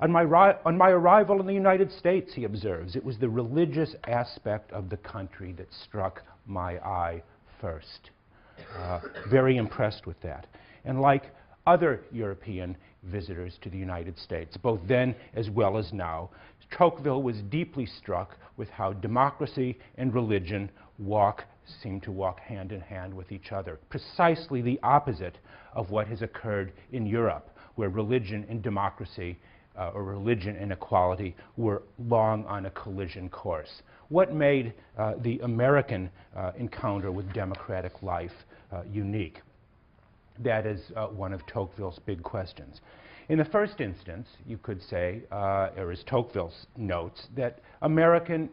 On my arrival in the United States, he observes, it was the religious aspect of the country that struck my eye first. Very impressed with that. And like other European visitors to the United States, both then as well as now, Tocqueville was deeply struck with how democracy and religion seem to walk hand in hand with each other, precisely the opposite of what has occurred in Europe, where religion and democracy, or religion and equality, were long on a collision course. What made the American encounter with democratic life unique? That is one of Tocqueville's big questions. In the first instance, you could say, or as Tocqueville notes, that America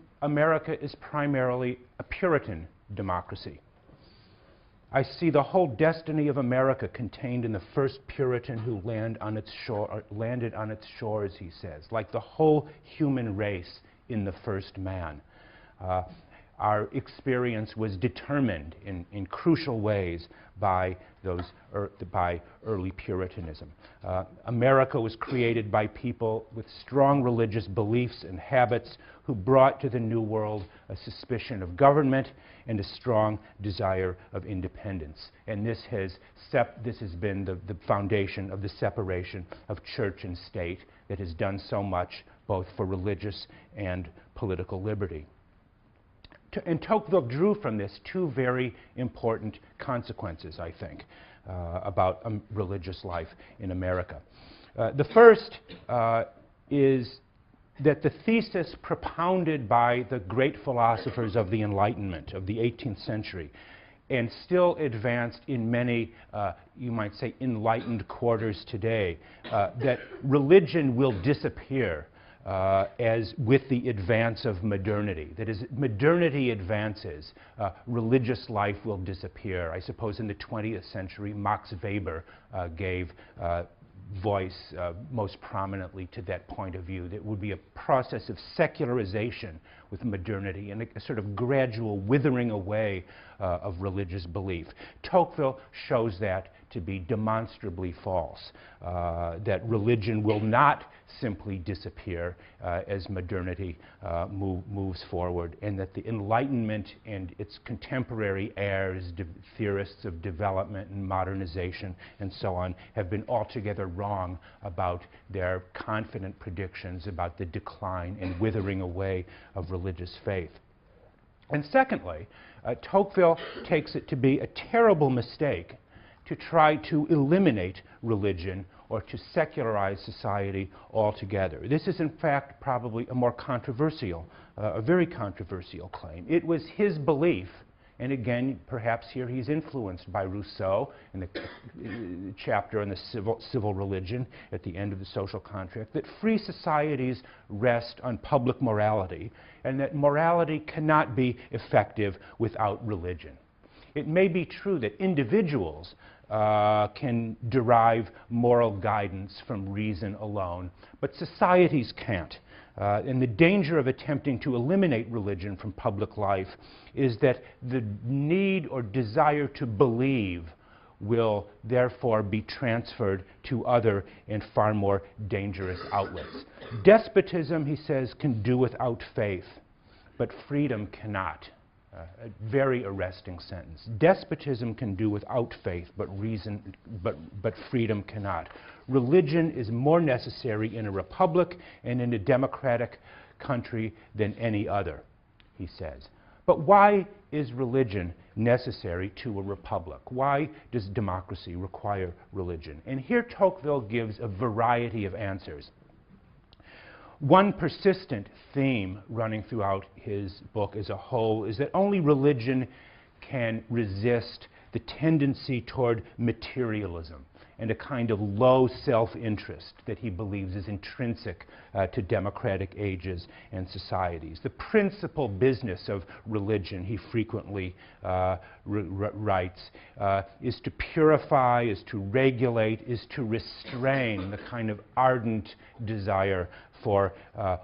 is primarily a Puritan democracy. I see the whole destiny of America contained in the first Puritan who landed on its shores, he says, like the whole human race in the first man. Our experience was determined in crucial ways by early Puritanism. America was created by people with strong religious beliefs and habits who brought to the New World a suspicion of government and a strong desire of independence. And this has been the foundation of the separation of church and state that has done so much both for religious and political liberty. And Tocqueville drew from this two very important consequences, I think, about religious life in America. The first is that the thesis propounded by the great philosophers of the Enlightenment of the 18th century and still advanced in many, you might say, enlightened quarters today, that religion will disappear as with the advance of modernity. That is, modernity advances, religious life will disappear. I suppose in the 20th century, Max Weber gave voice most prominently to that point of view. That would be a process of secularization with modernity and a sort of gradual withering away of religious belief. Tocqueville shows that to be demonstrably false, that religion will not simply disappear as modernity moves forward, and that the Enlightenment and its contemporary heirs, theorists of development and modernization and so on, have been altogether wrong about their confident predictions about the decline and withering away of religious faith. And secondly, Tocqueville takes it to be a terrible mistake to try to eliminate religion or to secularize society altogether. This is, in fact, probably a more controversial, a very controversial claim. It was his belief, and again, perhaps here he's influenced by Rousseau in the chapter on the civil religion at the end of the Social Contract, that free societies rest on public morality, and that morality cannot be effective without religion. It may be true that individuals can derive moral guidance from reason alone, but societies can't. And the danger of attempting to eliminate religion from public life is that the need or desire to believe will therefore be transferred to other and far more dangerous outlets. Despotism, he says, can do without faith, but freedom cannot. A very arresting sentence. Despotism can do without faith, but freedom cannot. Religion is more necessary in a republic and in a democratic country than any other, he says. But why is religion necessary to a republic? Why does democracy require religion? And here Tocqueville gives a variety of answers. One persistent theme running throughout his book as a whole is that only religion can resist the tendency toward materialism and a kind of low self-interest that he believes is intrinsic to democratic ages and societies. The principal business of religion, he frequently writes, is to purify, is to regulate, is to restrain the kind of ardent desire for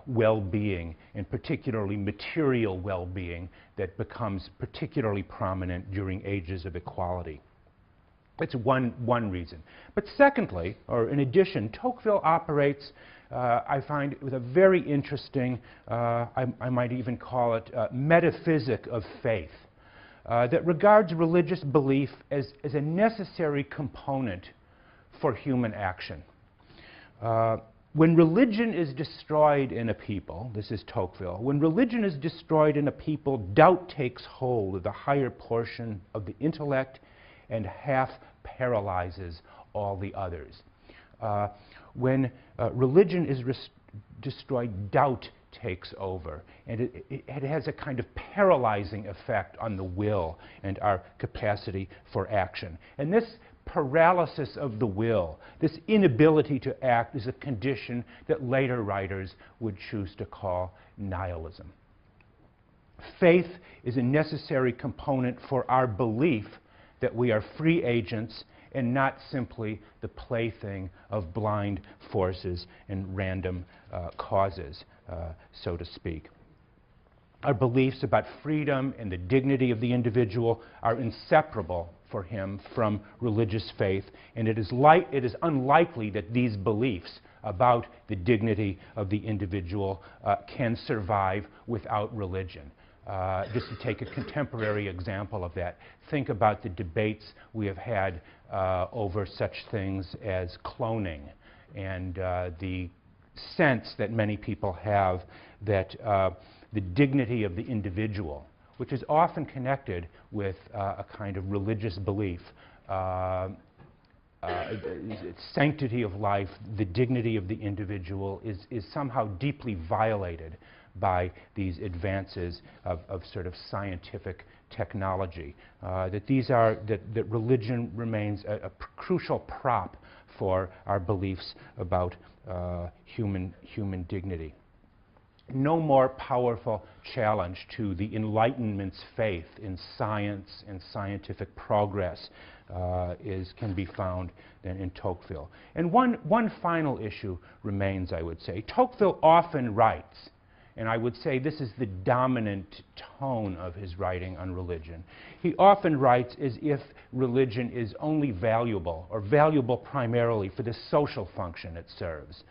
well-being, and particularly material well-being, that becomes particularly prominent during ages of equality. It's one reason. But secondly, or in addition, Tocqueville operates I find with a very interesting, I might even call it metaphysic of faith, that regards religious belief as a necessary component for human action. When religion is destroyed in a people, this is Tocqueville, when religion is destroyed in a people, doubt takes hold of the higher portion of the intellect and half paralyzes all the others. When religion is destroyed, doubt takes over, and it has a kind of paralyzing effect on the will and our capacity for action. And this paralysis of the will, this inability to act, is a condition that later writers would choose to call nihilism. Faith is a necessary component for our belief that we are free agents and not simply the plaything of blind forces and random causes, so to speak. Our beliefs about freedom and the dignity of the individual are inseparable for him from religious faith, and it is unlikely that these beliefs about the dignity of the individual can survive without religion. Just to take a contemporary example of that, think about the debates we have had over such things as cloning and the sense that many people have that the dignity of the individual, which is often connected with a kind of religious belief, sanctity of life, the dignity of the individual is somehow deeply violated by these advances of sort of scientific technology. That religion remains a crucial prop for our beliefs about human dignity. No more powerful challenge to the Enlightenment's faith in science and scientific progress can be found than in Tocqueville. And one final issue remains, I would say. Tocqueville often writes, and I would say this is the dominant tone of his writing on religion. He often writes as if religion is only valuable, or valuable primarily for the social function it serves.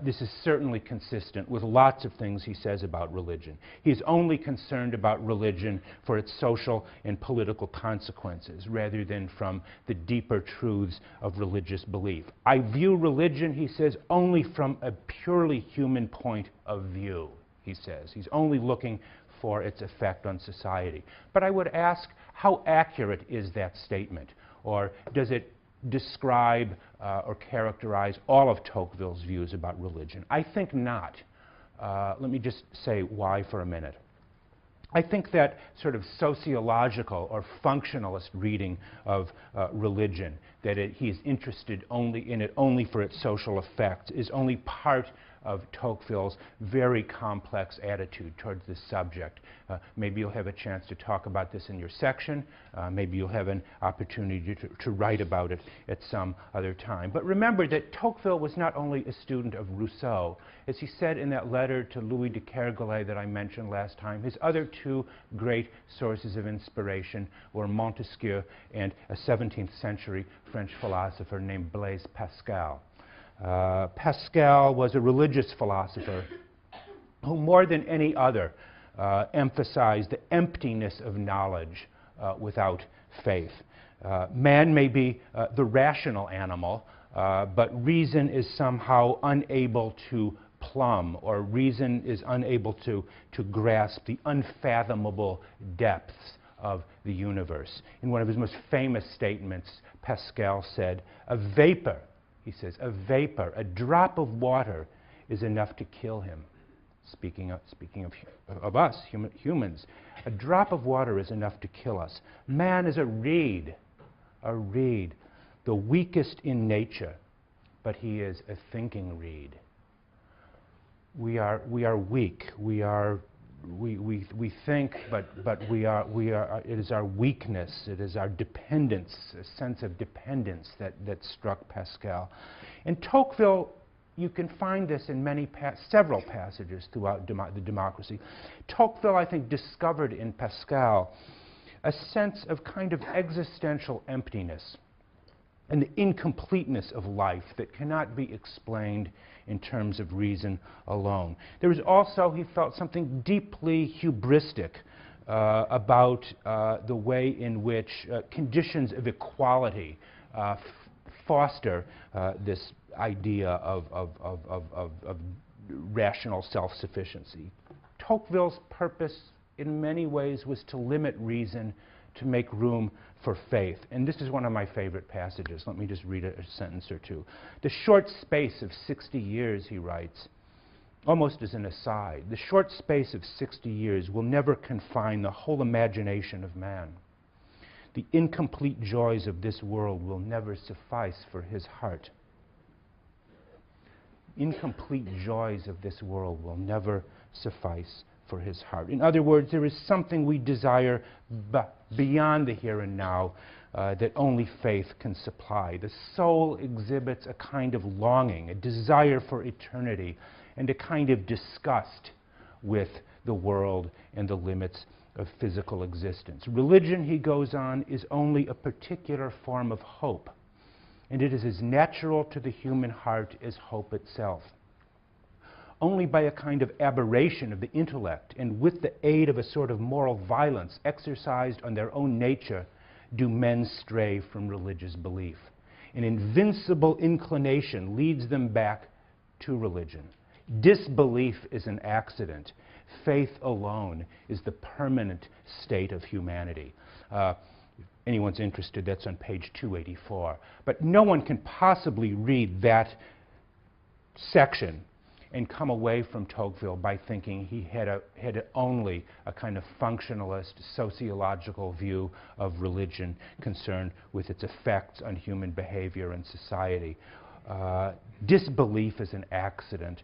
This is certainly consistent with lots of things he says about religion. He's only concerned about religion for its social and political consequences, rather than from the deeper truths of religious belief. I view religion, he says, only from a purely human point of view, he says. He's only looking for its effect on society. But I would ask, how accurate is that statement? Or does it describe or characterize all of Tocqueville's views about religion? I think not. Let me just say why for a minute. I think that sort of sociological or functionalist reading of religion, that he's interested in it only for its social effects, is only part of Tocqueville's very complex attitude towards this subject. Maybe you'll have a chance to talk about this in your section. Maybe you'll have an opportunity to write about it at some other time. But remember that Tocqueville was not only a student of Rousseau. As he said in that letter to Louis de Kergolay that I mentioned last time, his other two great sources of inspiration were Montesquieu and a 17th century French philosopher named Blaise Pascal. Pascal was a religious philosopher who, more than any other, emphasized the emptiness of knowledge without faith. Man may be the rational animal, but reason is somehow unable to plumb, or reason is unable to grasp the unfathomable depths of the universe. In one of his most famous statements, Pascal said, "A vapor," he says, "a vapor, a drop of water is enough to kill him." Speaking of us, humans. A drop of water is enough to kill us. Man is a reed, the weakest in nature, but he is a thinking reed. We are weak. We think, but we are. It is our weakness. It is our dependence, a sense of dependence that struck Pascal. In Tocqueville, you can find this in several passages throughout the Democracy. Tocqueville, I think, discovered in Pascal a sense of kind of existential emptiness. and the incompleteness of life that cannot be explained in terms of reason alone. There was also, he felt, something deeply hubristic about the way in which conditions of equality foster this idea of rational self-sufficiency. Tocqueville's purpose in many ways was to limit reason to make room for faith. And this is one of my favorite passages. Let me just read a sentence or two. The short space of 60 years, he writes, almost as an aside, the short space of 60 years will never confine the whole imagination of man. The incomplete joys of this world will never suffice for his heart. Incomplete joys of this world will never suffice for his heart. In other words, there is something we desire beyond the here and now that only faith can supply. The soul exhibits a kind of longing, a desire for eternity, and a kind of disgust with the world and the limits of physical existence. Religion, he goes on, is only a particular form of hope, and it is as natural to the human heart as hope itself. Only by a kind of aberration of the intellect and with the aid of a sort of moral violence exercised on their own nature do men stray from religious belief. An invincible inclination leads them back to religion. Disbelief is an accident. Faith alone is the permanent state of humanity. If anyone's interested, that's on page 284. But no one can possibly read that section and come away from Tocqueville by thinking he had only a kind of functionalist, sociological view of religion concerned with its effects on human behavior and society. Disbelief is an accident.